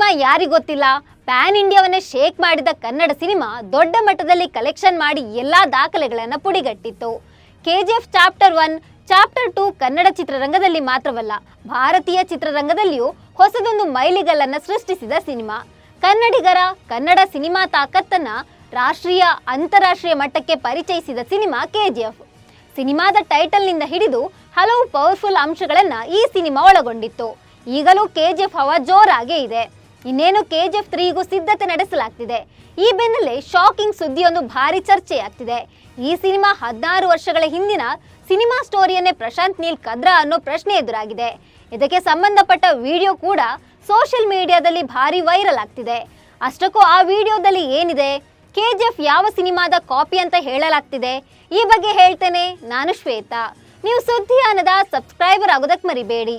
Cinema ಯಾರಿಗೊತ್ತಿಲ್ಲ? PAN ಇಂಡಿಯಾವನ್ನೇ shake ಮಾಡಿದ Kannada cinema ದೊಡ್ಡ ಮಟ್ಟದಲ್ಲಿ ಕಲೆಕ್ಷನ್ ಮಾಡಿ ಎಲ್ಲಾ ದಾಖಲೆಗಳನ್ನು ಪುಡಿಗಟ್ಟಿತ್ತು. ಕೆಜಿಎಫ್ ಚಾಪ್ಟರ್ 1, ಚಾಪ್ಟರ್ 2 ಕನ್ನಡ ಚಿತ್ರರಂಗದಲ್ಲಿ ಮಾತ್ರವಲ್ಲ, ಭಾರತೀಯ ಚಿತ್ರರಂಗದಲ್ಲಿಯೂ ಹೊಸದೊಂದು ಮೈಲಿಗಲ್ಲನ್ನು ಸೃಷ್ಟಿಸಿದ ಸಿನಿಮಾ. ಕನ್ನಡಿಗರ ಕನ್ನಡ ಸಿನಿಮಾ ತಾಕತ್ತನ್ನ ರಾಷ್ಟ್ರೀಯ ಅಂತಾರಾಷ್ಟ್ರೀಯ ಮಟ್ಟಕ್ಕೆ ಪರಿಚಯಿಸಿದ ಸಿನಿಮಾ ಕೆಜಿಎಫ್. ಸಿನಿಮಾದ ಟೈಟಲ್ನಿಂದ ಹಿಡಿದು ಹಲವು ಪವರ್ಫುಲ್ ಅಂಶಗಳನ್ನು ಈ ಸಿನಿಮಾ ಒಳಗೊಂಡಿತ್ತು. ಈಗಲೂ ಕೆಜಿಎಫ್ ಹವಾ ಜೋರಾಗೇ ಇದೆ. ಇನ್ನೇನು ಕೆಜಿಎಫ್ 3ಗೂ ಸಿದ್ಧತೆ ನಡೆಸಲಾಗ್ತಿದೆ. ಈ ಬೆನ್ನಲ್ಲೇ ಶಾಕಿಂಗ್ ಸುದ್ದಿಯೊಂದು ಭಾರಿ ಚರ್ಚೆಯಾಗ್ತಿದೆ. ಈ ಸಿನಿಮಾ 16 ವರ್ಷಗಳ ಹಿಂದಿನ ಸಿನಿಮಾ ಸ್ಟೋರಿಯನ್ನೇ ಪ್ರಶಾಂತ್ ನೀಲ್ ಕದ್ರಾ ಅನ್ನೋ ಪ್ರಶ್ನೆ ಎದುರಾಗಿದೆ. ಇದಕ್ಕೆ ಸಂಬಂಧಪಟ್ಟ ವಿಡಿಯೋ ಕೂಡ ಸೋಷಿಯಲ್ ಮೀಡಿಯಾದಲ್ಲಿ ಭಾರಿ ವೈರಲ್ ಆಗ್ತಿದೆ. ಅಷ್ಟಕ್ಕೂ ಆ ವಿಡಿಯೋದಲ್ಲಿ ಏನಿದೆ, ಕೆಜಿಎಫ್ ಯಾವ ಸಿನಿಮಾದ ಕಾಪಿ ಅಂತ ಹೇಳಲಾಗ್ತಿದೆ, ಈ ಬಗ್ಗೆ ಹೇಳ್ತೇನೆ. ನಾನು ಶ್ವೇತಾ. ನೀವು ಸುದ್ದಿಯಾನದ ಸಬ್ಸ್ಕ್ರೈಬರ್ ಆಗೋದಕ್ಕೆ ಮರಿಬೇಡಿ.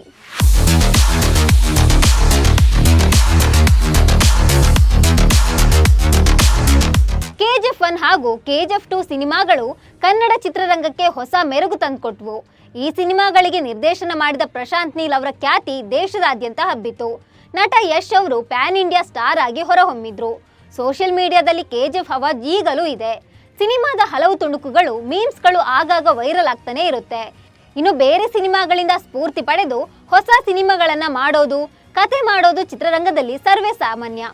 ಕೆಜಿಎಫ್ 1 ಹಾಗೂ ಕೆಜಿಎಫ್ 2 ಸಿನಿಮಾಗಳು ಕನ್ನಡ ಚಿತ್ರರಂಗಕ್ಕೆ ಹೊಸ ಮೆರುಗು ತಂದುಕೊಟ್ವು. ಈ ಸಿನಿಮಾಗಳಿಗೆ ನಿರ್ದೇಶನ ಮಾಡಿದ ಪ್ರಶಾಂತ್ ನೀಲ್ ಅವರ ಖ್ಯಾತಿ ದೇಶದಾದ್ಯಂತ ಹಬ್ಬಿತು. ನಟ ಯಶ್ ಅವರು ಪ್ಯಾನ್ ಇಂಡಿಯಾ ಸ್ಟಾರ್ ಆಗಿ ಹೊರಹೊಮ್ಮಿದ್ರು. ಸೋಷಿಯಲ್ ಮೀಡಿಯಾದಲ್ಲಿ ಕೆಜಿಎಫ್ ಹವಾ ಈಗಲೂ ಇದೆ. ಸಿನಿಮಾದ ಹಲವು ತುಣುಕುಗಳು, ಮೀಮ್ಸ್ಗಳು ಆಗಾಗ ವೈರಲ್ ಆಗ್ತಾನೆ ಇರುತ್ತೆ. ಇನ್ನು ಬೇರೆ ಸಿನಿಮಾಗಳಿಂದ ಸ್ಫೂರ್ತಿ ಪಡೆದು ಹೊಸ ಸಿನಿಮಾಗಳನ್ನ ಮಾಡೋದು, ಕತೆ ಮಾಡೋದು ಚಿತ್ರರಂಗದಲ್ಲಿ ಸರ್ವೇ ಸಾಮಾನ್ಯ.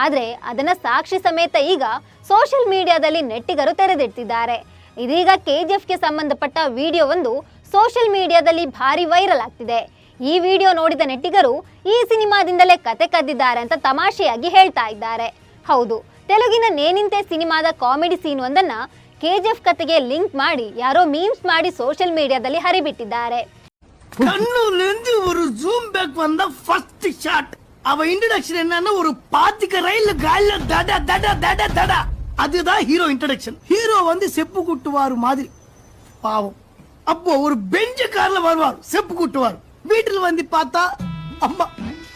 ಆದರೆ ಅದನ್ನ ಸಾಕ್ಷಿ ಸಮೇತ ಈಗ ಸೋಷಿಯಲ್ ಮೀಡಿಯಾದಲ್ಲಿ ನೆಟ್ಟಿಗರು ತೆರೆದಿಡ್ತಿದ್ದಾರೆ. ಇದೀಗ ಕೆಜಿಎಫ್ಗೆ ಸಂಬಂಧಪಟ್ಟ ವಿಡಿಯೋ ಒಂದು ಸೋಷಿಯಲ್ ಮೀಡಿಯಾದಲ್ಲಿ ಭಾರಿ ವೈರಲ್ ಆಗ್ತಿದೆ. ಈ ವಿಡಿಯೋ ನೋಡಿದ ನೆಟ್ಟಿಗರು ಈ ಸಿನಿಮಾದಿಂದಲೇ ಕತೆ ಕದ್ದಿದ್ದಾರೆ ಅಂತ ತಮಾಷೆಯಾಗಿ ಹೇಳ್ತಾ ಇದ್ದಾರೆ. ಹೌದು, ತೆಲುಗಿನ ನೇನಿಂತೆ ಸಿನಿಮಾದ ಕಾಮಿಡಿ ಸೀನ್ ಒಂದನ್ನ ಕೆಜಿಎಫ್ ಕತೆಗೆ ಲಿಂಕ್ ಮಾಡಿ ಯಾರೋ ಮೀಮ್ಸ್ ಮಾಡಿ ಸೋಷಿಯಲ್ ಮೀಡಿಯಾದಲ್ಲಿ ಹರಿಬಿಟ್ಟಿದ್ದಾರೆ. ஒரு ஜூம் பேக் வந்த ஃபர்ஸ்ட் ஷாட் அவ இன்ட்ரோடக்ஷன் என்னன்னா ஒரு பாத்திக்க ரயில் கால்ல தட தட தட தட அதுதான் ஹீரோ இன்ட்ரோடக்ஷன். ஹீரோ வந்து செப்பு குட்டுவாரு மாதிரி பாவம். அப்போ ஒரு பெஞ்ச் கார்ல வருவார், செப்பு குட்டுவார். வீட்டுல வந்து பார்த்தா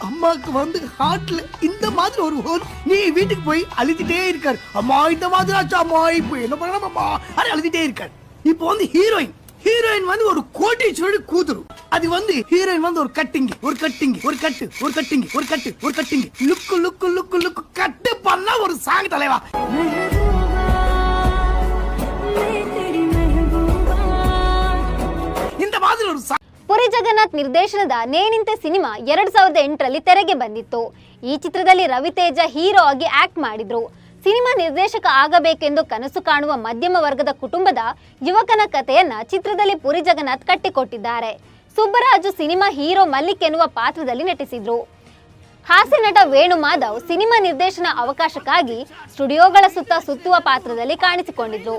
அம்மாக்கு வந்து ஹார்ட்ல இந்த மாதிரி ஒரு ஹோல். நீ வீட்டுக்கு போய் அழுதுட்டே இருக்காரு, அம்மா இந்த மாதிரி ஆச்சு, அம்மா இப்போ என்ன பண்ணலாம் அம்மா அது அழுதுட்டே இருக்காரு. இப்போ வந்து ஹீரோயின் வந்து ஒரு கோட்டீஸ்வரர் கூతురు. அது வந்து ஹீரோயின் வந்து ஒரு கட்டிங் ஒரு கட்டிங் ஒரு கட்டு ஒரு கட்டிங் ஒரு கட்டு ஒரு கட்டிங் லுக்கு லுக்கு லுக்கு லுக்கு கட்டு பண்ணா ஒரு சாங் தலைவா. இந்த மாதிரி ஒரு ಪುರಿ ಜಗನ್ನಾಥ್ ನಿರ್ದೇಶನದ ನೇನಿಂತೆ ಸಿನಿಮಾ 2008ರಲ್ಲಿ ತೆರೆಗೆ ಬಂದಿತ್ತು. ಈ ಚಿತ್ರದಲ್ಲಿ ರವಿತೇಜ ಹೀರೋ ಆಗಿ ಆಕ್ಟ್ ಮಾಡಿದ್ರು. ಸಿನಿಮಾ ನಿರ್ದೇಶಕ ಆಗಬೇಕೆಂದು ಕನಸು ಕಾಣುವ ಮಧ್ಯಮ ವರ್ಗದ ಕುಟುಂಬದ ಯುವಕನ ಕಥೆಯನ್ನ ಚಿತ್ರದಲ್ಲಿ ಪುರಿ ಜಗನ್ನಾಥ್ ಕಟ್ಟಿಕೊಟ್ಟಿದ್ದಾರೆ. ಸುಬ್ಬರಾಜು ಸಿನಿಮಾ ಹೀರೋ ಮಲ್ಲಿಕ್ ಎನ್ನುವ ಪಾತ್ರದಲ್ಲಿ ನಟಿಸಿದ್ರು. ಹಾಸ್ಯ ನಟ ವೇಣು ಮಾಧವ್ ಸಿನಿಮಾ ನಿರ್ದೇಶನ ಅವಕಾಶಕ್ಕಾಗಿ ಸ್ಟುಡಿಯೋಗಳ ಸುತ್ತುವ ಪಾತ್ರದಲ್ಲಿ ಕಾಣಿಸಿಕೊಂಡಿದ್ರು.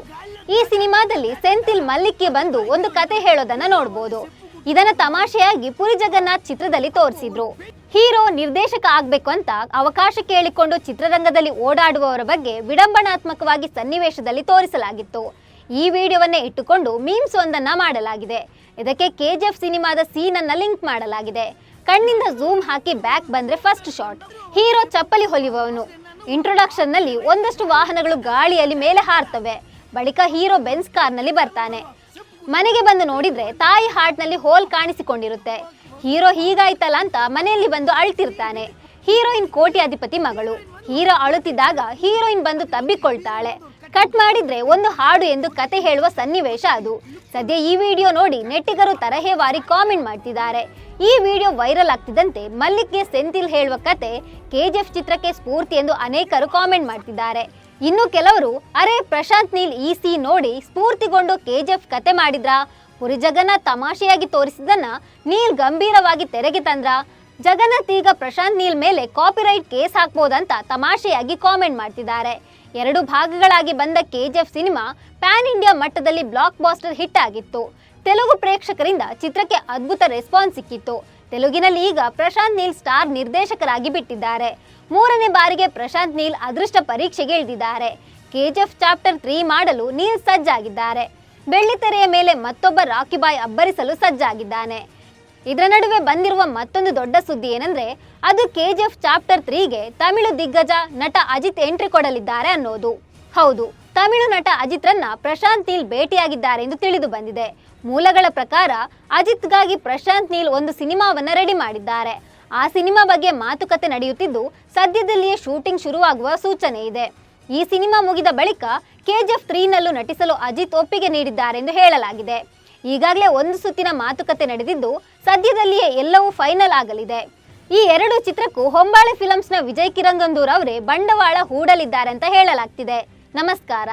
ಈ ಸಿನಿಮಾದಲ್ಲಿ ಸೆಂಥಿಲ್ ಮಲ್ಲಿಕ್ಗೆ ಬಂದು ಒಂದು ಕತೆ ಹೇಳೋದನ್ನ ನೋಡಬಹುದು. ಇದನ್ನ ತಮಾಷೆಯಾಗಿ ಪುರಿ ಜಗನ್ನಾಥ್ ಚಿತ್ರದಲ್ಲಿ ತೋರಿಸಿದ್ರು. ಹೀರೋ ನಿರ್ದೇಶಕ ಆಗ್ಬೇಕು ಅಂತ ಅವಕಾಶ ಕೇಳಿಕೊಂಡು ಚಿತ್ರರಂಗದಲ್ಲಿ ಓಡಾಡುವವರ ಬಗ್ಗೆ ವಿಡಂಬನಾತ್ಮಕವಾಗಿ ಸನ್ನಿವೇಶದಲ್ಲಿ ತೋರಿಸಲಾಗಿತ್ತು. ಈ ವಿಡಿಯೋವನ್ನೇ ಇಟ್ಟುಕೊಂಡು ಮೀಮ್ಸ್ ಒಂದನ್ನ ಮಾಡಲಾಗಿದೆ. ಇದಕ್ಕೆ ಕೆಜಿಎಫ್ ಸಿನಿಮಾದ ಸೀನ್ ಅನ್ನ ಲಿಂಕ್ ಮಾಡಲಾಗಿದೆ. ಕಣ್ಣಿಂದ ಝೂಮ್ ಹಾಕಿ ಬ್ಯಾಕ್ ಬಂದ್ರೆ ಫಸ್ಟ್ ಶಾಟ್, ಹೀರೋ ಚಪ್ಪಲಿ ಹೊಲಿಯುವವನು. ಇಂಟ್ರೊಡಕ್ಷನ್ ನಲ್ಲಿ ಒಂದಷ್ಟು ವಾಹನಗಳು ಗಾಳಿಯಲ್ಲಿ ಮೇಲೆ ಹಾರ್ತವೆ. ಬಳಿಕ ಹೀರೋ ಬೆನ್ಸ್ ಕಾರ್ನಲ್ಲಿ ಬರ್ತಾನೆ. ಮನೆಗೆ ಬಂದು ನೋಡಿದ್ರೆ ತಾಯಿ ಹಾರ್ಟ್ ನಲ್ಲಿ ಹೋಲ್ ಕಾಣಿಸಿಕೊಂಡಿರುತ್ತೆ. ಹೀರೋ ಹೀಗಾಯ್ತಲ್ಲ ಅಂತ ಮನೆಯಲ್ಲಿ ಬಂದು ಅಳ್ತಿರ್ತಾನೆ. ಹೀರೋಯಿನ್ ಕೋಟ್ಯಾಧಿಪತಿ ಮಗಳು. ಹೀರೋ ಅಳುತ್ತಿದ್ದಾಗ ಹೀರೋಯಿನ್ ಬಂದು ತಬ್ಬಿಕೊಳ್ತಾಳೆ. ಕಟ್ ಮಾಡಿದ್ರೆ ಒಂದು ಹಾಡು ಎಂದು ಕತೆ ಹೇಳುವ ಸನ್ನಿವೇಶ ಅದು. ಸದ್ಯ ಈ ವಿಡಿಯೋ ನೋಡಿ ನೆಟ್ಟಿಗರು ತರಹೇವಾರಿ ಕಾಮೆಂಟ್ ಮಾಡ್ತಿದ್ದಾರೆ. ಈ ವಿಡಿಯೋ ವೈರಲ್ ಆಗ್ತಿದ್ದಂತೆ ಮಲ್ಲಿಕ್ಗೆ ಸೆಂಥಿಲ್ ಹೇಳುವ ಕತೆ ಕೆಜಿಎಫ್ ಚಿತ್ರಕ್ಕೆ ಸ್ಫೂರ್ತಿ ಎಂದು ಅನೇಕರು ಕಾಮೆಂಟ್ ಮಾಡ್ತಿದ್ದಾರೆ. ಇನ್ನು ಕೆಲವರು, ಅರೆ ಪ್ರಶಾಂತ್ ನೀಲ್ ಈ ಸೀನ್ ನೋಡಿ ಸ್ಫೂರ್ತಿಗೊಂಡು ಕೆಜಿಎಫ್ ಕತೆ ಮಾಡಿದ್ರಾ? ಪುರಿ ಜಗನ್ನಾಥ್ ತಮಾಷೆಯಾಗಿ ತೋರಿಸಿದ್ದನ್ನ ನೀಲ್ ಗಂಭೀರವಾಗಿ ತೆರೆಗೆ ತಂದ್ರ? ಜಗನ್ನಾಥ್ ಈಗ ಪ್ರಶಾಂತ್ ನೀಲ್ ಮೇಲೆ ಕಾಪಿರೈಟ್ ಕೇಸ್ ಹಾಕ್ಬೋದಂತ ತಮಾಷೆಯಾಗಿ ಕಾಮೆಂಟ್ ಮಾಡ್ತಿದ್ದಾರೆ. 2 ಭಾಗಗಳಾಗಿ ಬಂದ ಕೆಜಿಎಫ್ ಸಿನಿಮಾ ಪ್ಯಾನ್ ಇಂಡಿಯಾ ಮಟ್ಟದಲ್ಲಿ ಬ್ಲಾಕ್ ಬಾಸ್ಟರ್ ಹಿಟ್ ಆಗಿತ್ತು. ತೆಲುಗು ಪ್ರೇಕ್ಷಕರಿಂದ ಚಿತ್ರಕ್ಕೆ ಅದ್ಭುತ ರೆಸ್ಪಾನ್ಸ್ ಸಿಕ್ಕಿತ್ತು. ತೆಲುಗಿನಲ್ಲಿ ಈಗ ಪ್ರಶಾಂತ್ ನೀಲ್ ಸ್ಟಾರ್ ನಿರ್ದೇಶಕರಾಗಿ ಬಿಟ್ಟಿದ್ದಾರೆ. 3ನೇ ಬಾರಿಗೆ ಪ್ರಶಾಂತ್ ನೀಲ್ ಅದೃಷ್ಟ ಪರೀಕ್ಷೆಗೆ ಇಳಿದಿದ್ದಾರೆ. ಕೆಜಿಎಫ್ ಚಾಪ್ಟರ್ 3 ಮಾಡಲು ನೀಲ್ ಸಜ್ಜಾಗಿದ್ದಾರೆ. ಬೆಳ್ಳಿತೆರೆಯ ಮೇಲೆ ಮತ್ತೊಬ್ಬ ರಾಕಿ ಬಾಯ್ ಅಬ್ಬರಿಸಲು ಸಜ್ಜಾಗಿದ್ದಾನೆ. ಇದರ ನಡುವೆ ಬಂದಿರುವ ಮತ್ತೊಂದು ದೊಡ್ಡ ಸುದ್ದಿ ಏನಂದ್ರೆ, ಅದು ಕೆಜಿಎಫ್ ಚಾಪ್ಟರ್ 3ಗೆ ತಮಿಳು ದಿಗ್ಗಜ ನಟ ಅಜಿತ್ ಎಂಟ್ರಿ ಕೊಡಲಿದ್ದಾರೆ ಅನ್ನೋದು. ಹೌದು, ತಮಿಳು ನಟ ಅಜಿತ್ರನ್ನ ಪ್ರಶಾಂತ್ ನೀಲ್ ಭೇಟಿಯಾಗಿದ್ದಾರೆ ಎಂದು ತಿಳಿದು ಬಂದಿದೆ. ಮೂಲಗಳ ಪ್ರಕಾರ ಅಜಿತ್ಗಾಗಿ ಪ್ರಶಾಂತ್ ನೀಲ್ ಒಂದು ಸಿನಿಮಾವನ್ನ ರೆಡಿ ಮಾಡಿದ್ದಾರೆ. ಆ ಸಿನಿಮಾ ಬಗ್ಗೆ ಮಾತುಕತೆ ನಡೆಯುತ್ತಿದ್ದು ಸದ್ಯದಲ್ಲಿಯೇ ಶೂಟಿಂಗ್ ಶುರುವಾಗುವ ಸೂಚನೆ ಇದೆ. ಈ ಸಿನಿಮಾ ಮುಗಿದ ಬಳಿಕ KGF 3ನಲ್ಲೂ ನಟಿಸಲು ಅಜಿತ್ ಒಪ್ಪಿಗೆ ನೀಡಿದ್ದಾರೆ ಎಂದು ಹೇಳಲಾಗಿದೆ. ಈಗಾಗಲೇ ಒಂದು ಸುತ್ತಿನ ಮಾತುಕತೆ ನಡೆದಿದ್ದು ಸದ್ಯದಲ್ಲಿಯೇ ಎಲ್ಲವೂ ಫೈನಲ್ ಆಗಲಿದೆ. ಈ ಎರಡು ಚಿತ್ರಕ್ಕೂ ಹೊಂಬಾಳೆ ಫಿಲಮ್ಸ್ನ ವಿಜಯ್ ಕಿರಂಗಂದೂರ್ ಅವರೇ ಬಂಡವಾಳ ಹೂಡಲಿದ್ದಾರೆ ಅಂತ ಹೇಳಲಾಗ್ತಿದೆ. ನಮಸ್ಕಾರ.